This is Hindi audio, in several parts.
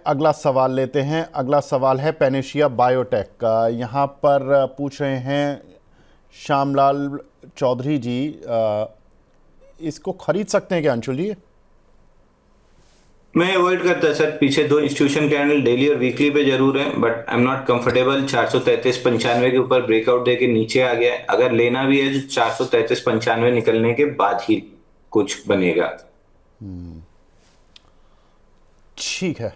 अगला सवाल लेते हैं। अगला सवाल है पेनेशिया बायोटेक का। यहाँ पर पूछ रहे हैं श्यामलाल चौधरी जी, इसको खरीद सकते हैं क्या अंशुल जी? मैं अवॉइड करता सर। पीछे दो इंस्टीट्यूशन कैंडल डेली और वीकली पे जरूर है, but I am not comfortable. 433.95 के ऊपर ब्रेकआउट देके नीचे आ गया है। अगर लेना भी है तो 433.95 निकलने के बाद ही कुछ बनेगा। ठीक है।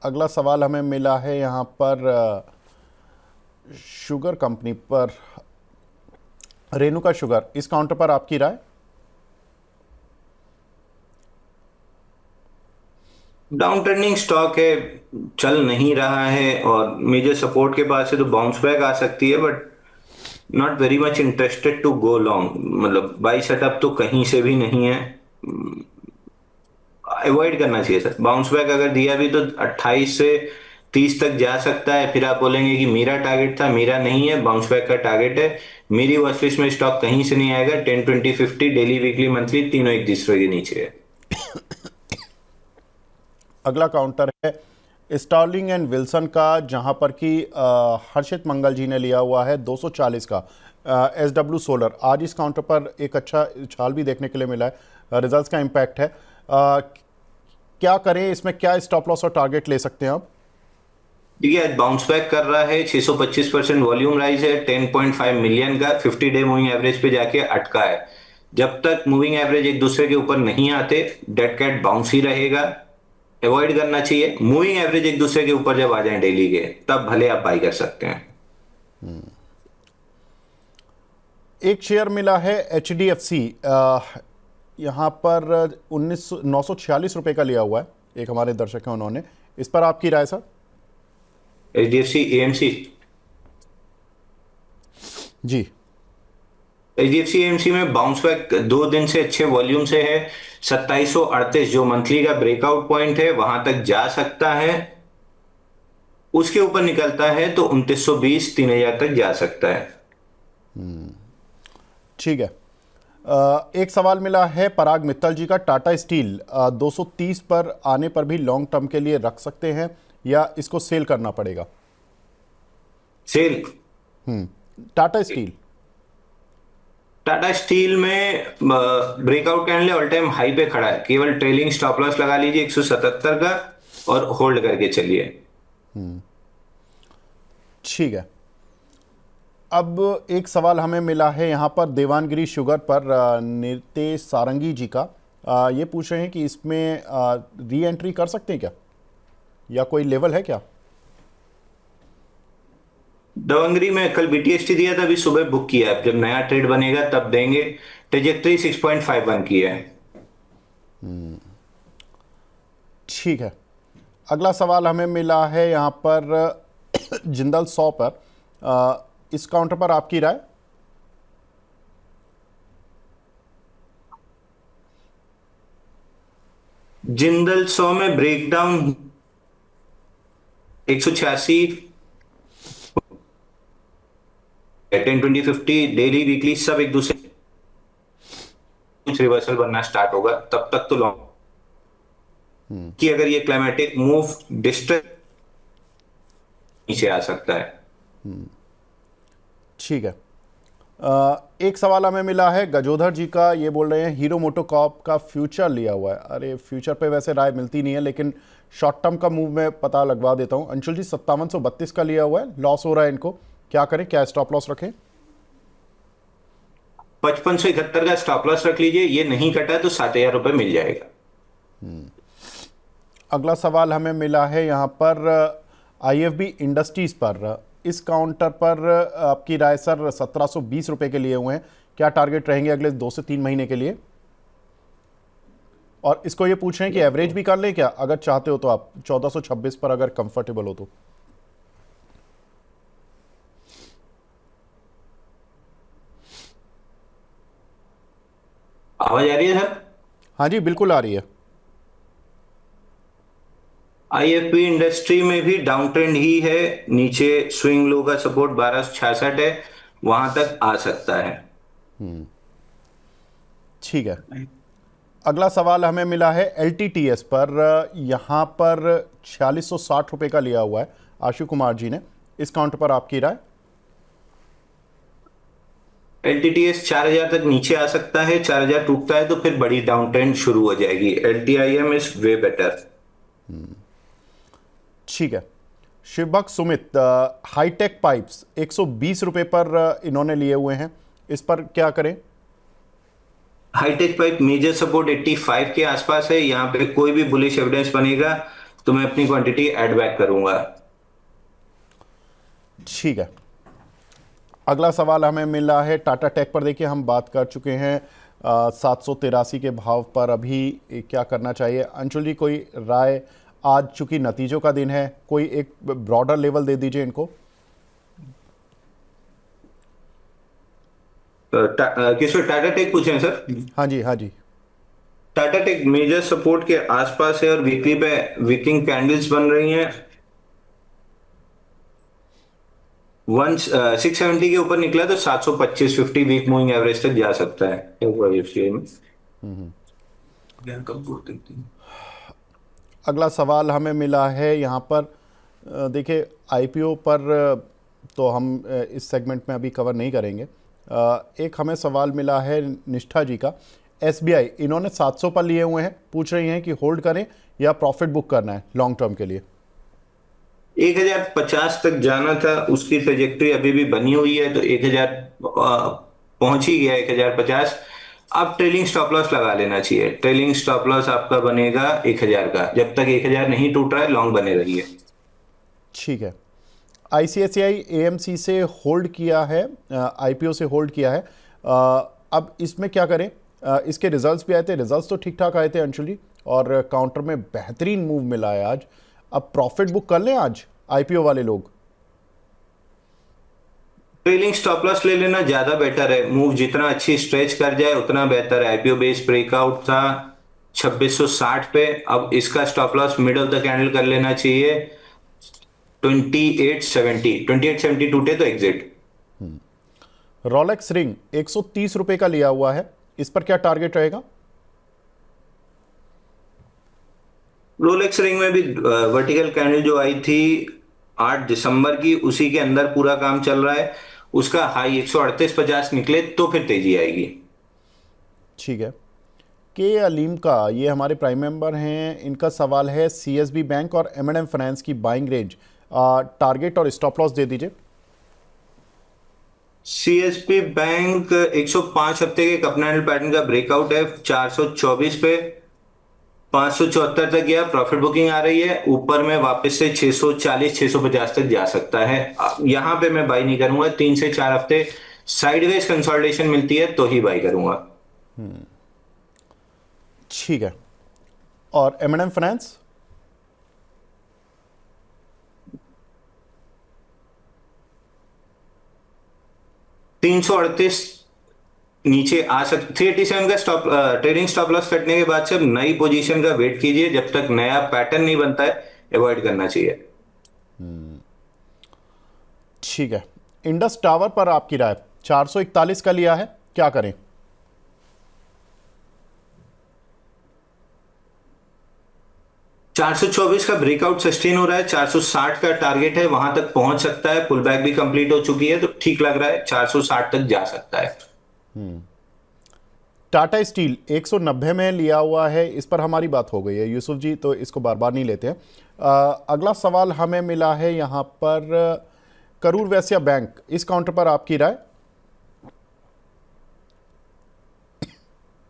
अगला सवाल हमें मिला है यहाँ पर शुगर कंपनी पर, रेणुका शुगर, इस काउंटर पर आपकी राय? डाउन ट्रेंडिंग स्टॉक है, चल नहीं रहा है और मेजर सपोर्ट के पास है तो बाउंस बैक आ सकती है, but not very much interested to go long. मतलब बाई सेटअप तो कहीं से भी नहीं है। अवॉइड करना चाहिए सर। बाउंस बैक अगर दिया भी तो 28 से 30 तक जा सकता है। फिर आप बोलेंगे कि मेरा टारगेट था, मेरा नहीं है, बाउंस बैक का टारगेट है। मेरी वॉच लिस्ट में स्टॉक कहीं से नहीं आएगा। 10, 20, 50 डेली, वीकली, मंथली तीनों एक दूसरे के नीचे है। अगला काउंटर है स्टार्लिंग एंड विल्सन का, जहां पर कि हर्षित मंगल जी ने लिया हुआ है 240 का। SW सोलर, आज इस काउंटर पर एक अच्छा उछाल भी देखने के लिए मिला है, रिजल्ट्स का इम्पैक्ट है। क्या करें इसमें, क्या स्टॉप लॉस और टारगेट ले सकते हैं आप? देखिए, आज बाउंस बैक कर रहा है। 625% वॉल्यूम राइज है। 10.5 मिलियन का 50 डे मूविंग एवरेज पे जाके अटका है। जब तक मूविंग एवरेज एक दूसरे के ऊपर नहीं आते, डेड कैट बाउंस ही रहेगा। अवॉइड करना चाहिए। मूविंग एवरेज एक दूसरे के ऊपर जब आ जाए डेली के, तब भले आप बाई कर सकते हैं। एक शेयर मिला है HDFC, यहाँ पर 946 रुपये का लिया हुआ है, एक हमारे दर्शक हैं उन्होंने, इस पर आपकी राय सर? HDFC AMC। जी। HDFC AMC में बाउंस बैक 2 दिन से अच्छे वॉल्यूम से है। 2738 जो मंथली का ब्रेकआउट पॉइंट है, वहां तक जा सकता है। उसके ऊपर निकलता है तो 2920, 3000 तक जा सकता है। ठीक है। एक सवाल मिला है पराग मित्तल जी का, टाटा स्टील 230 पर आने पर भी लॉन्ग टर्म के लिए रख सकते हैं या इसको सेल करना पड़ेगा? Sell. Tata Steel. Tata Steel में breakout candle all time high पे खड़ा है। केवल ट्रेलिंग स्टॉप लॉस लगा लीजिए 177 का और होल्ड करके चलिए। ठीक है। अब एक सवाल हमें मिला है यहाँ पर देवानगिरी शुगर पर, नितेश सारंगी जी का। ये पूछ रहे हैं कि इसमें री एंट्री कर सकते हैं क्या, या कोई लेवल है क्या? दवंगरी में कल BTST दिया था, अभी सुबह बुक किया है। जब नया ट्रेड बनेगा तब देंगे। ट्रेजेक्ट्री 6.51 की है। ठीक है। अगला सवाल हमें मिला है यहाँ पर जिंदल 100 पर, इस काउंटर पर आपकी राय? जिंदल 100 में ब्रेकडाउन 186, 10, 20, 50 डेली, वीकली सब एक दूसरे कुछ रिवर्सल बनना स्टार्ट होगा। तब तक तो लॉन्ग कि अगर ये क्लाइमेटिक मूव डिस्ट्रेस नीचे आ सकता है। ठीक है। एक सवाल हमें मिला है गजोधर जी का, ये बोल रहे हैं हीरो मोटोकॉर्प का फ्यूचर लिया हुआ है। अरे फ्यूचर पे वैसे राय मिलती नहीं है, लेकिन शॉर्ट टर्म का मूव में पता लगवा देता हूं। अंशुल जी 5732 का लिया हुआ है, लॉस हो रहा है इनको, क्या करें, क्या स्टॉप लॉस रखें? 5571 का स्टॉप लॉस रख लीजिए। ये नहीं कटा तो 7000 रुपए मिल जाएगा। अगला सवाल हमें मिला है यहाँ पर IFB इंडस्ट्रीज पर, इस काउंटर पर आपकी राय सर? 1720 रुपये के लिए हुए हैं, क्या टारगेट रहेंगे अगले 2 से 3 महीने के लिए? और इसको ये पूछ रहे हैं कि एवरेज भी कर लें क्या, अगर चाहते हो तो आप 1426 पर अगर कंफर्टेबल हो तो। आवाज आ रही है सर? हाँ जी बिल्कुल आ रही है। IFB इंडस्ट्री में भी डाउन ट्रेंड ही है। नीचे स्विंग लो का सपोर्ट 1266 है, वहां तक आ सकता है। ठीक है। अगला सवाल हमें मिला है LTTS पर, यहाँ पर 4660 रुपये का लिया हुआ है आशु कुमार जी ने। इस काउंटर पर आपकी राय? एलटीटीएस 4000 तक नीचे आ सकता है, 4000 टूटता है तो फिर बड़ी डाउन ट्रेंड शुरू हो जाएगी। एलटीआईएम इज वे बेटर। ठीक है। शिवभक्त सुमित, हाईटेक पाइप्स 120 रुपये पर इन्होंने लिए हुए हैं, इस पर क्या करें? हाईटेक पाइप मेजर सपोर्ट 85 के आसपास है, यहाँ पे कोई भी बुलिश एविडेंस बनेगा तो मैं अपनी क्वांटिटी ऐड बैक करूंगा। ठीक है। अगला सवाल हमें मिला है टाटा टेक पर। देखिए हम बात कर चुके हैं 783 के भाव पर अभी क्या करना चाहिए। अंशुल जी, कोई राय? आज चूंकि नतीजों का दिन है, कोई एक ब्रॉडर लेवल दे दीजिए इनको। किस पे टाटा टेक पूछे हैं सर? हाँ जी, हाँ जी। टाटा टेक मेजर सपोर्ट के आसपास है और वीकली पे वीकिंग कैंडल्स बन रही हैं। 670 के ऊपर निकला तो 725 वीक मूविंग एवरेज तक जा सकता है। अगला सवाल हमें मिला है यहाँ पर, देखिए आईपीओ पर तो हम इस सेगमेंट में अभी कवर नहीं करेंगे। एक हमें सवाल मिला है निष्ठा जी का, एसबीआई इन्होंने 700 पर लिए हुए हैं, पूछ रही हैं कि होल्ड करें या प्रॉफिट बुक करना है लॉन्ग टर्म के लिए। 1050 तक जाना था, उसकी ट्रेजेक्ट्री अभी भी बनी हुई है तो 1000 पहुंच ही गया 1050। अब ट्रेलिंग स्टॉप लॉस लगा लेना चाहिए। ट्रेलिंग स्टॉप लॉस आपका बनेगा 1000 का। जब तक 1000 नहीं टूट रहा है लॉन्ग बने रहिए। ठीक है। आईसीआईसीआई एएमसी से होल्ड किया है, आईपीओ से होल्ड किया है। अब इसमें क्या करें? इसके रिजल्ट्स भी आए थे, रिजल्ट्स तो ठीक ठाक आए थे अंशुल जी, और काउंटर में बेहतरीन मूव मिला है आज। अब प्रॉफिट बुक कर लें आज आईपीओ वाले लोग? ट्रेलिंग स्टॉप लॉस ले लेना ज्यादा बेटर है। मूव जितना अच्छी स्ट्रेच कर जाए उतना बेहतर है। आईपीओ बेस ब्रेकआउट था 2660 पे, अब इसका stop loss mid of the candle कर लेना चाहिए 2870 टूटे तो एग्जिट। रोलेक्स रिंग 130 रुपए का लिया हुआ है, इस पर क्या टारगेट रहेगा? रोलेक्स रिंग में भी वर्टिकल कैंडल जो आई थी 8 दिसंबर की, उसी के अंदर पूरा काम चल रहा है। उसका हाई 138.50 निकले तो फिर तेजी आएगी। ठीक है। के अलीम का, ये हमारे प्राइम मेंबर हैं, इनका सवाल है सीएसबी बैंक और एम&एम फाइनेंस की बाइंग रेंज, टारगेट और स्टॉप लॉस दे दीजिए। सीएसबी बैंक 105 हफ्ते के कप एंड पैटर्न का ब्रेकआउट है 424 पे, 574 तक गया, प्रॉफिट बुकिंग आ रही है। ऊपर में वापस से 640 650 तक जा सकता है। यहां पे मैं बाई नहीं करूंगा। 3 से 4 हफ्ते साइडवेज कंसोलिडेशन मिलती है तो ही बाई करूंगा। ठीक है। और एम&एम फाइनेंस? $338 नीचे आ सकते। 387 का स्टॉप ट्रेडिंग स्टॉप लॉस कटने के बाद से नई पोजीशन का वेट कीजिए। जब तक नया पैटर्न नहीं बनता है अवॉइड करना चाहिए। ठीक है। इंडस टावर पर आपकी राय? 441 का लिया है, क्या करें? $424 का ब्रेकआउट सस्टेन हो रहा है, 460 का टारगेट है, वहां तक पहुंच सकता है। पुल बैक भी कंप्लीट हो चुकी है तो ठीक लग रहा है, 460 तक जा सकता है। टाटा स्टील 190 में लिया हुआ है, इस पर हमारी बात हो गई है यूसुफ जी, तो इसको बार बार नहीं लेते हैं। अगला सवाल हमें मिला है यहाँ पर करूर वैश्य बैंक, इस काउंटर पर आपकी राय?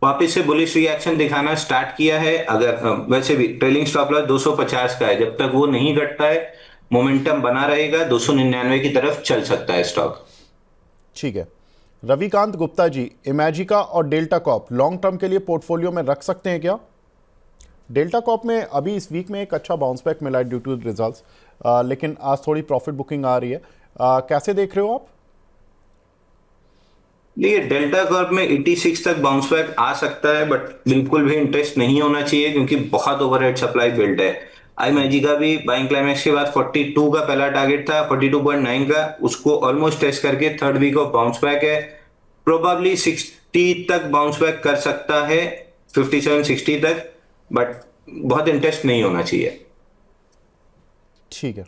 वापिस से बुलिश रिएक्शन दिखाना स्टार्ट किया है। अगर वैसे भी ट्रेलिंग स्टॉप लॉस 250 का है, जब तक वो नहीं घटता है मोमेंटम बना रहेगा, 299 की तरफ चल सकता है स्टॉक। ठीक है। रविकांत गुप्ता जी, इमेजिका और डेल्टा कॉप लॉन्ग टर्म के लिए पोर्टफोलियो में रख सकते हैं क्या? डेल्टा कॉप में अभी इस वीक में एक अच्छा बाउंस बैक मिला है ड्यू टू रिजल्ट्स, लेकिन आज थोड़ी प्रॉफिट बुकिंग आ रही है। कैसे देख रहे हो आप? देखिए डेल्टा कॉर्प में 86 तक बाउंस बैक आ सकता है, बट बिल्कुल भी इंटरेस्ट नहीं होना चाहिए क्योंकि बहुत ओवरहेड सप्लाई बिल्ड है। आई मैजी का भी बाइंग क्लाइमेक्स के बाद 42 का पहला टारगेट था, 42.9 का, उसको ऑलमोस्ट टेस्ट करके third week of bounce back है। प्रोबेबली 60 तक बाउंस बैक कर सकता है 57-60 तक, बट बहुत इंटरेस्ट नहीं होना चाहिए। ठीक है।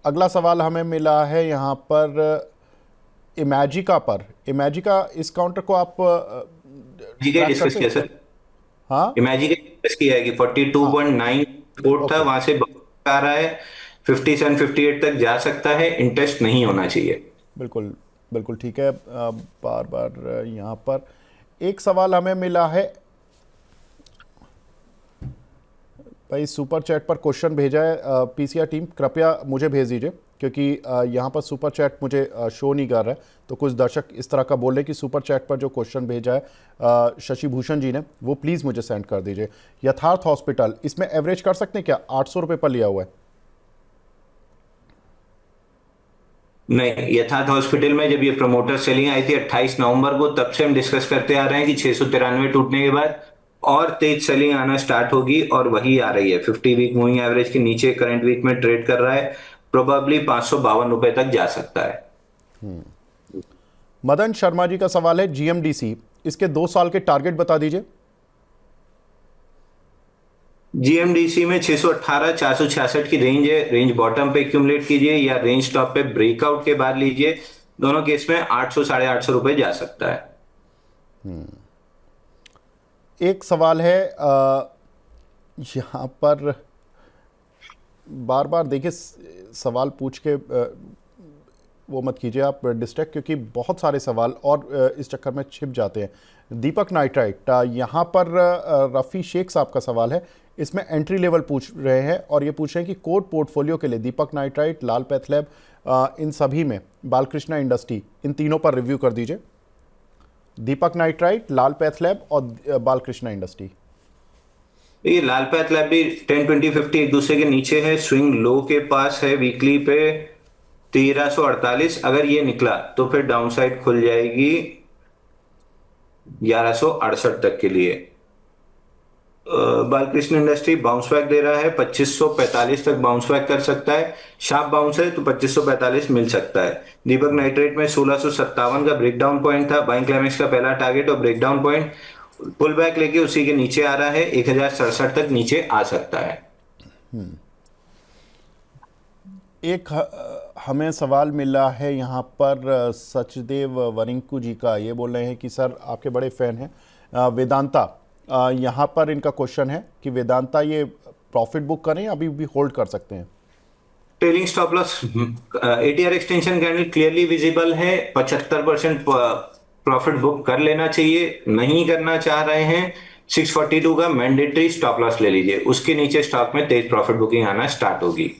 अगला सवाल हमें मिला है यहाँ पर इमेजिका पर। इमेजिका, इस काउंटर को आप जी के ट्रैक डिस्कस करते किया हैं? सर, हाँ इमेजिन डिस्कस किया है कि हाँ, 42.9 सपोर्ट था, ओके, वहां से आ रहा है 57 58 तक जा सकता है, इंटरेस्ट नहीं होना चाहिए। बिल्कुल बिल्कुल ठीक है। बार बार यहाँ पर एक सवाल हमें मिला है भाई, सुपर चैट पर क्वेश्चन भेजा है पीसीआर टीम, कृपया मुझे भेज दीजिए, क्योंकि यहाँ पर सुपर चैट मुझे शो नहीं कर रहा है। तो कुछ दर्शक इस तरह का बोल रहे कि सुपर चैट पर जो क्वेश्चन भेजा है शशि भूषण जी ने, वो प्लीज़ मुझे सेंड कर दीजिए। यथार्थ हॉस्पिटल, इसमें एवरेज कर सकते हैं क्या? 800 रुपये पर लिया हुआ है। नहीं, यथार्थ हॉस्पिटल में जब ये प्रमोटर सेलिंग आई थी 28 नवंबर को, तब से हम डिस्कस करते आ रहे हैं कि 693 टूटने के बाद और तेज सेलिंग आना स्टार्ट होगी, और वही आ रही है। 50 वीक मूविंग एवरेज के नीचे करंट वीक में ट्रेड कर रहा है, प्रोबेबली 552 रुपए तक जा सकता है। मदन शर्मा जी का सवाल है जीएमडीसी, इसके 2 साल के टारगेट बता दीजिए। जीएमडीसी में 618 466 की रेंज है, रेंज बॉटम पे एक्यूमुलेट कीजिए या रेंज टॉप पे ब्रेकआउट के बाद लीजिए। दोनों केस में 800 850 रुपए जा सकता है। एक सवाल है यहाँ पर, बार बार देखिए सवाल पूछ के वो मत कीजिए आप डिस्ट्रैक्ट, क्योंकि बहुत सारे सवाल और इस चक्कर में छिप जाते हैं। दीपक नाइट्राइट, यहाँ पर रफ़ी शेख साहब का सवाल है, इसमें एंट्री लेवल पूछ रहे हैं और ये पूछ रहे हैं कि कोड पोर्टफोलियो के लिए दीपक नाइट्राइट, लाल पैथलैब, इन सभी में बालकृष्णा इंडस्ट्री, इन तीनों पर रिव्यू कर दीजिए। दीपक नाइट्राइट, लाल पैथलैब और बालकृष्णा इंडस्ट्री। ये लाल पैथलैब भी 10 20 50 एक दूसरे के नीचे है, स्विंग लो के पास है वीकली पे 1348। अगर ये निकला तो फिर डाउनसाइड खुल जाएगी 1168 तक के लिए। बालकृष्ण इंडस्ट्री बाउंस बैक दे रहा है, 2545 तक बाउंस बैक कर सकता है। शार्प बाउंस है तो 2545 मिल सकता है। दीपक नाइट्रेट में 1657 का ब्रेकडाउन पॉइंट था, बाइंग क्लाइमेक्स का पहला टारगेट और ब्रेकडाउन पॉइंट पुल बैक लेके उसी के नीचे आ रहा है, 1067 तक नीचे आ सकता है। एक हमें सवाल मिला है यहाँ पर सचदेव वरिंकू जी का, ये बोल रहे हैं कि सर आपके बड़े फैन हैं वेदांता, यहाँ पर इनका क्वेश्चन है कि वेदांता ये प्रॉफिट बुक करें अभी भी होल्ड कर सकते हैं? Trailing stop loss ATR extension candle clearly visible है, 75% प्रॉफिट बुक कर लेना चाहिए। नहीं करना चाह रहे हैं 642 का मैंडेटरी स्टॉप लॉस ले लीजिए, उसके नीचे स्टॉक में तेज प्रॉफिट बुकिंग आना स्टार्ट होगी।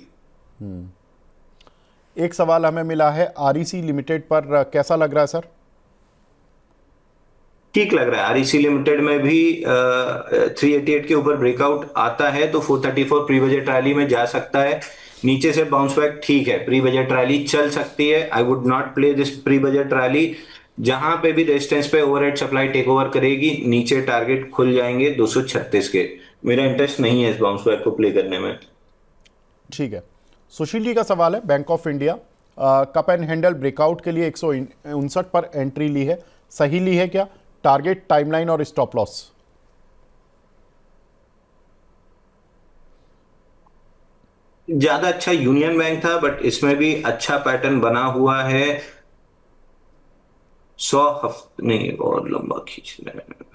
एक सवाल हमें मिला है आरईसी लिमिटेड पर, कैसा लग रहा है सर? ठीक लग रहा है। आरईसी लिमिटेड में भी 388 के ऊपर ब्रेकआउट आता है तो 434 प्री बजट रैली में जा सकता है। नीचे से बाउंस बैक ठीक है, प्री बजट रैली चल सकती है। I would not play this pre budget rally. जहां पे भी रेजिस्टेंस पे ओवरहेड सप्लाई टेक ओवर करेगी, नीचे टारगेट खुल जाएंगे 236 के। मेरा इंटरेस्ट नहीं है इस बाउंस बैक को प्ले करने में। ठीक है। सुशील जी का सवाल है bank of India, cup and handle breakout के लिए 159 पर एंट्री ली है, सही ली है क्या? टारगेट, टाइमलाइन और स्टॉप लॉस? ज्यादा अच्छा यूनियन बैंक था, बट इसमें भी अच्छा पैटर्न बना हुआ है। 100 हफ्ते नहीं, और लंबा खींच रहे हैं।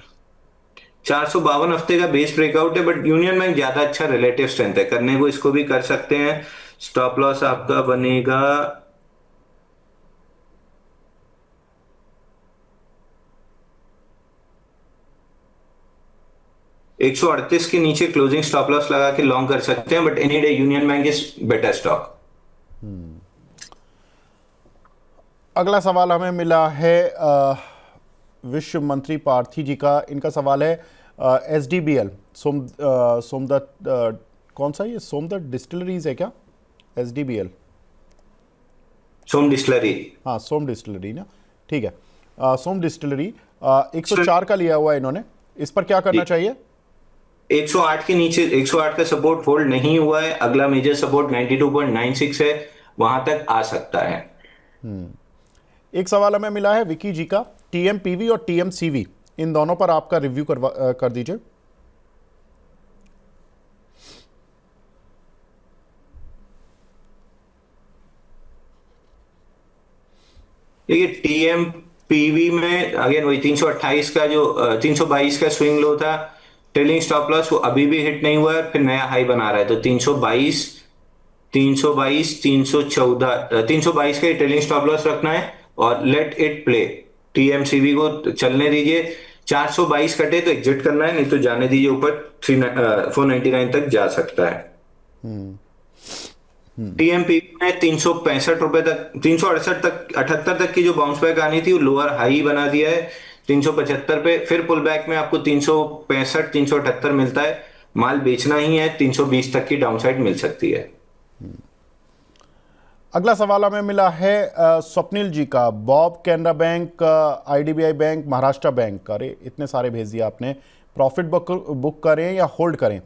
452 हफ्ते का बेस ब्रेकआउट है, बट यूनियन बैंक ज्यादा अच्छा रिलेटिव स्ट्रेंथ है, करने को इसको भी कर सकते हैं। स्टॉप लॉस आपका बनेगा 138 के नीचे क्लोजिंग स्टॉप लॉस लगा के लॉन्ग कर सकते हैं, but any day union bank is better stock. अगला सवाल हमें मिला है विश्व मंत्री पार्थी जी का। इनका सवाल है एसडीबीएल सोमदत्त, कौन सा ये सोमदत्त डिस्टिलरीज है क्या? एसडीबीएल, सोम डिस्टिलरी। हाँ सोम डिस्टिलरी ना, ठीक है। सोम डिस्टिलरी 104 का लिया हुआ है इन्होंने, इस पर क्या करना चाहिए? 108 के नीचे, 108 का सपोर्ट होल्ड नहीं हुआ है। अगला मेजर सपोर्ट 92.96 है, वहां तक आ सकता है। एक सवाल हमें मिला है विकी जी का, टीएमपीवी और टीएमसीवी इन दोनों पर आपका रिव्यू कर दीजिए। देखिए टीएमपीवी में अगेन वही 328 का जो 322 का स्विंग लो था, ट्रेलिंग स्टॉप लॉस वो अभी भी हिट नहीं हुआ है, फिर नया हाई बना रहा है। तो 322, 314, 322 का ट्रेलिंग स्टॉप लॉस रखना है और लेट इट प्ले। टीएमसीवी को चलने दीजिए, 422 कटे तो एग्जिट करना है, नहीं तो जाने दीजिए ऊपर 499 तक जा सकता है। टीएमपी में 365 रुपए तक, 368 तक, 78 तक की जो बाउंस बैक आनी थी वो लोअर हाई बना दिया है 375 पे। फिर पुल बैक में आपको 365, 378 मिलता है, माल बेचना ही है, 320 तक की डाउनसाइड मिल सकती है। अगला सवाल हमें मिला है स्वप्निल जी का। Bob, Canara bank, IDBI bank, Maharashtra bank, अरे इतने सारे भेज दिए आपने। प्रॉफिट बुक करें या होल्ड करें?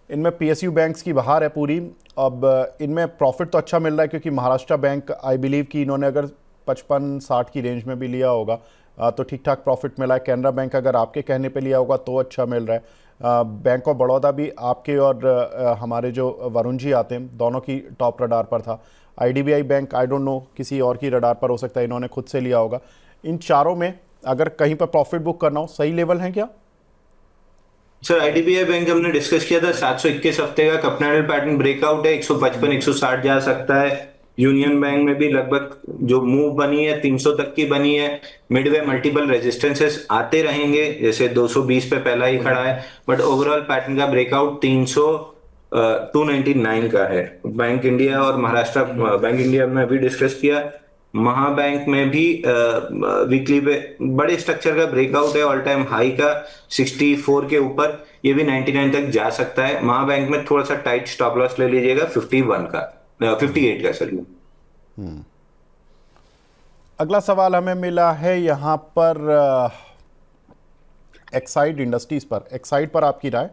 इनमें पीएसयू बैंक्स की बहार है पूरी। अब इनमें प्रॉफिट तो अच्छा मिल रहा है क्योंकि महाराष्ट्र बैंक आई बिलीव कि इन्होंने अगर 55-60 की रेंज में भी लिया होगा तो ठीक ठाक प्रॉफिट मिला है। कैनरा बैंक अगर आपके कहने पे लिया होगा तो अच्छा मिल रहा है। बैंक ऑफ बड़ौदा भी आपके और हमारे जो वरुण जी आते हैं दोनों की टॉप रडार पर था। IDBI bank I don't know, किसी और की रडार पर हो सकता है, इन्होंने खुद से लिया होगा। इन चारों में अगर कहीं पर प्रॉफिट बुक करना हो, सही लेवल है क्या? सर आईडीबीआई बैंक हमने डिस्कस किया था, 721 हफ्ते का कपनल पैटर्न ब्रेकआउट है, 155 160 जा सकता है। यूनियन बैंक में भी लगभग जो मूव बनी है 300 तक की बनी है। मिडवे मल्टीपल रेजिस्टेंसेस आते रहेंगे, जैसे 220 पे पहला ही खड़ा है, बट ओवरऑल पैटर्न का ब्रेकआउट 300 299 का है। बैंक इंडिया और महाराष्ट्र बैंक इंडिया में भी डिस्कस किया। महाबैंक में भी वीकली पे बड़े स्ट्रक्चर का ब्रेकआउट है, ऑल टाइम हाई का 64 के ऊपर, ये भी 99 तक जा सकता है। महाबैंक में थोड़ा सा टाइट स्टॉप लॉस ले लीजिएगा 51 का, 58 का सॉरी। अगला सवाल हमें मिला है यहाँ पर एक्साइड इंडस्ट्रीज पर। एक्साइड पर आपकी राय?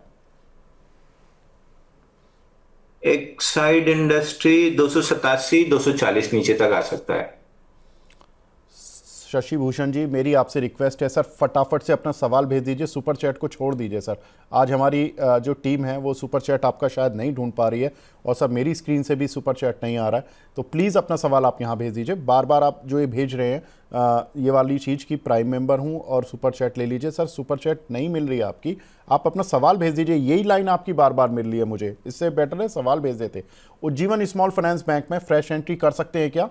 एक्साइड इंडस्ट्री 287 240 नीचे तक आ सकता है। शशि भूषण जी, मेरी आपसे रिक्वेस्ट है सर, फटाफट से अपना सवाल भेज दीजिए, सुपर चैट को छोड़ दीजिए सर। आज हमारी जो टीम है वो सुपर चैट आपका शायद नहीं ढूंढ पा रही है और सर मेरी स्क्रीन से भी सुपर चैट नहीं आ रहा है, तो प्लीज़ अपना सवाल आप यहाँ भेज दीजिए। बार बार आप जो ये भेज रहे हैं ये वाली चीज़ की प्राइम मेंबर हूँ और सुपर चैट ले लीजिए। सर सुपर चैट नहीं मिल रही है आपकी, आप अपना सवाल भेज दीजिए। यही लाइन आपकी बार बार मिल रही है मुझे, इससे बेटर है सवाल भेज देते। उज्जीवन स्मॉल फाइनेंस बैंक में फ्रेश एंट्री कर सकते हैं क्या?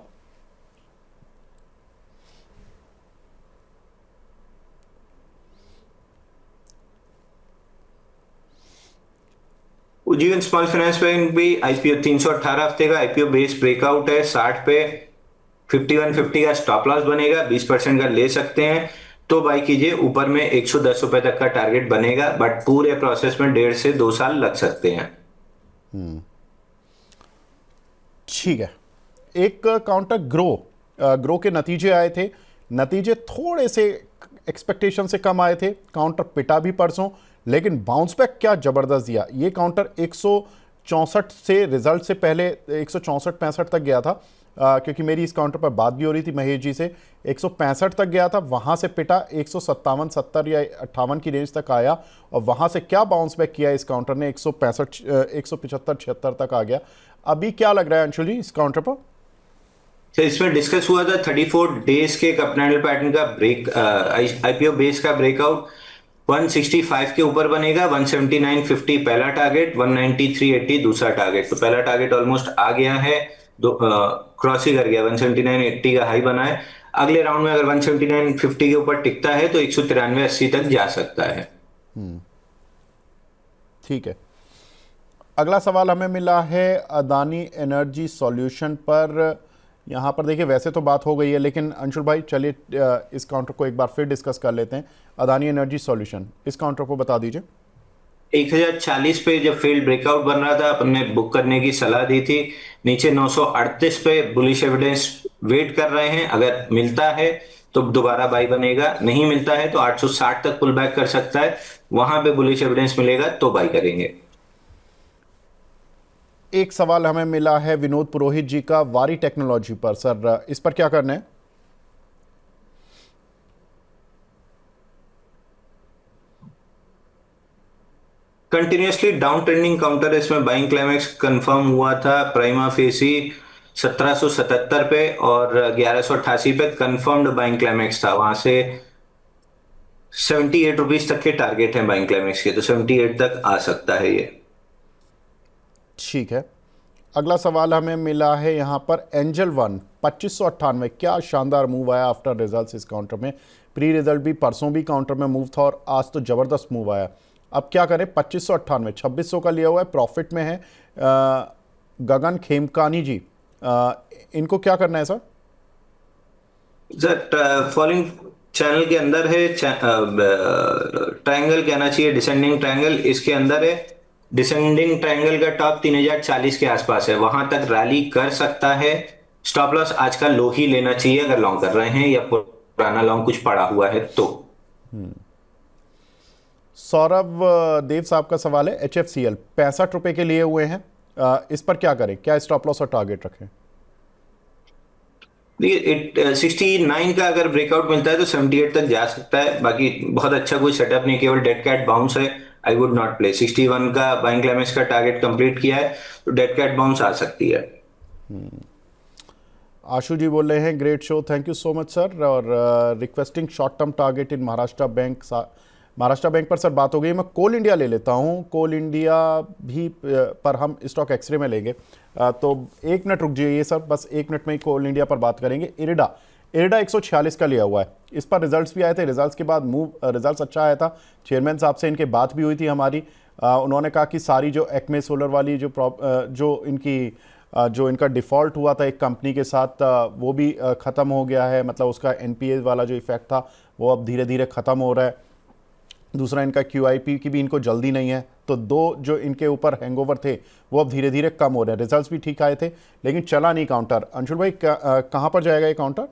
उज्जीवन स्मॉल फाइनेंस बैंक भी आईपीओ 318 हफ्ते का आईपीओ बेस ब्रेकआउट है, 60 पे 5150 का स्टॉप लॉस बनेगा, 20% का ले सकते हैं तो बाई कीजिए। ऊपर में 110 रुपए तक का टारगेट बनेगा, बट पूरे प्रोसेस में 1.5 से 2 साल लग सकते हैं। ठीक है। एक काउंटर ग्रो के नतीजे आए थे, नतीजे थोड़े से एक्सपेक्टेशन से कम आए थे। काउंटर पिटा भी परसों, लेकिन बाउंस बैक क्या ज़बरदस्त दिया। ये काउंटर 164 से रिजल्ट से पहले 164-65 तक गया था, क्योंकि मेरी इस काउंटर पर बात भी हो रही थी महेश जी से। 165 तक गया था, वहाँ से पिटा 157, 70 या 58 की रेंज तक आया और वहाँ से क्या बाउंस बैक किया इस काउंटर ने, 165, 175, 76 तक आ गया। अभी क्या लग रहा है अंशुल जी इस काउंटर पर? तो इसमें डिस्कस हुआ था 34 डेज के कपनल पैटर्न का ब्रेक, आईपीओ बेस का ब्रेकआउट 165 के ऊपर बनेगा, 179.50 पहला टारगेट, 193.80 दूसरा टारगेट। तो पहला टारगेट ऑलमोस्ट आ गया है, क्रॉस ही कर गया, 179.80 का हाई बना है। अगले राउंड में अगर 179.50 के ऊपर टिकता है तो 193.80 तक जा सकता है। ठीक है। अगला सवाल हमें मिला है अदानी एनर्जी सॉल्यूशन पर। यहाँ पर देखिए वैसे तो बात हो गई है, लेकिन अंशुल भाई चलिए इस काउंटर को एक बार फिर डिस्कस कर लेते हैं। अदानी एनर्जी सॉल्यूशन, इस काउंटर को बता दीजिए। 1040 पे जब फेल्ड ब्रेकआउट बन रहा था, अपन ने बुक करने की सलाह दी थी। नीचे 938 पे बुलिश एविडेंस वेट कर रहे हैं, अगर मिलता है तो दोबारा बाई बनेगा, नहीं मिलता है तो 860 तक पुल बैक कर सकता है, वहां पे बुलिश एविडेंस मिलेगा तो बाई करेंगे। एक सवाल हमें मिला है विनोद पुरोहित जी का वारी टेक्नोलॉजी पर। सर इस पर क्या करना है? कंटिन्यूसली डाउन ट्रेंडिंग काउंटर है, इसमें बाइंग क्लाइमेक्स कंफर्म हुआ था प्राइमा फेसी 1777 पे और 1188 पे कंफर्म्ड बाइंग क्लाइमेक्स था। वहां से 78 रुपीज तक के टारगेट हैं बाइंग क्लाइमेक्स के, तो 78 तक आ सकता है ये। ठीक है, अगला सवाल हमें मिला है यहाँ पर एंजल वन 2598। क्या शानदार मूव आया आफ्टर रिजल्ट्स इस काउंटर में। प्री रिजल्ट भी परसों भी काउंटर में मूव था और आज तो ज़बरदस्त मूव आया। अब क्या करें, 2598 2600 का लिया हुआ है, प्रॉफिट में है। गगन खेमकानी जी, इनको क्या करना है सर? सर फॉलोइंग चैनल के अंदर है, ट्रायंगल कहना चाहिए, डिसेंडिंग ट्रायंगल इसके अंदर है। डिसेंडिंग ट्रायंगल का टॉप 3040 के आसपास है, वहां तक रैली कर सकता है। स्टॉप लॉस आज का लो ही लेना चाहिए अगर लॉन्ग कर रहे हैं या पुराना लॉन्ग कुछ पड़ा हुआ है तो। सौरभ देव साहब का सवाल है, HFCL 65 रुपए के लिए हुए हैं, इस पर क्या करें, क्या स्टॉप लॉस और टारगेट रखें? देखिए 69 का अगर ब्रेकआउट मिलता है तो 78 तक जा सकता है, बाकी बहुत अच्छा कोई सेटअप नहीं, केवल डेड कैट बाउंस है। I would not play. 61 का बाइंग क्लाइमेक्स का टारगेट कंप्लीट किया है तो डेड कैट बाउंस आ सकती है। आशु जी बोल रहे हैं, great show, thank you so much sir, और रिक्वेस्टिंग शॉर्ट टर्म टारगेट इन महाराष्ट्र बैंक। महाराष्ट्र बैंक पर सर बात हो गई, मैं कोल इंडिया ले लेता हूँ। कोल इंडिया भी पर हम स्टॉक एक्सरे में लेंगे, तो 1 मिनट रुक जाइए सर, बस 1 मिनट में ही कोल इंडिया पर बात करेंगे। इरिडा 146 का लिया हुआ है, इस पर रिजल्ट्स भी आए थे, रिजल्ट्स के बाद रिजल्ट्स अच्छा आया था। चेयरमैन साहब से इनके बात भी हुई थी हमारी, उन्होंने कहा कि सारी जो एक्मे सोलर वाली जो इनका डिफ़ॉल्ट हुआ था एक कंपनी के साथ, वो भी ख़त्म हो गया है, मतलब उसका NPA वाला जो इफेक्ट था वो अब धीरे धीरे ख़त्म हो रहा है। दूसरा, इनका QIP की भी इनको जल्दी नहीं है, तो 2 जो इनके ऊपर हैंगओवर थे वो अब धीरे धीरे कम हो रहे हैं। रिजल्ट्स भी ठीक आए थे लेकिन चला नहीं काउंटर। अंशुल भाई, कहाँ पर जाएगा ये काउंटर?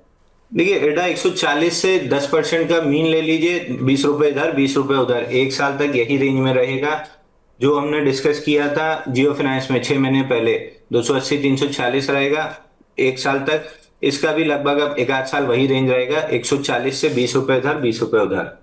देखिए एडा 140 से 10% का मीन ले लीजिए, 20 रुपए इधर 20 रुपए उधर, 1 साल तक यही रेंज में रहेगा। जो हमने डिस्कस किया था जियो फाइनेंस में 6 महीने पहले, 280 340 रहेगा 1 साल तक। इसका भी लगभग अब 1 आध साल वही रेंज रहेगा, 140 से 20 रुपए इधर 20 रुपए उधर।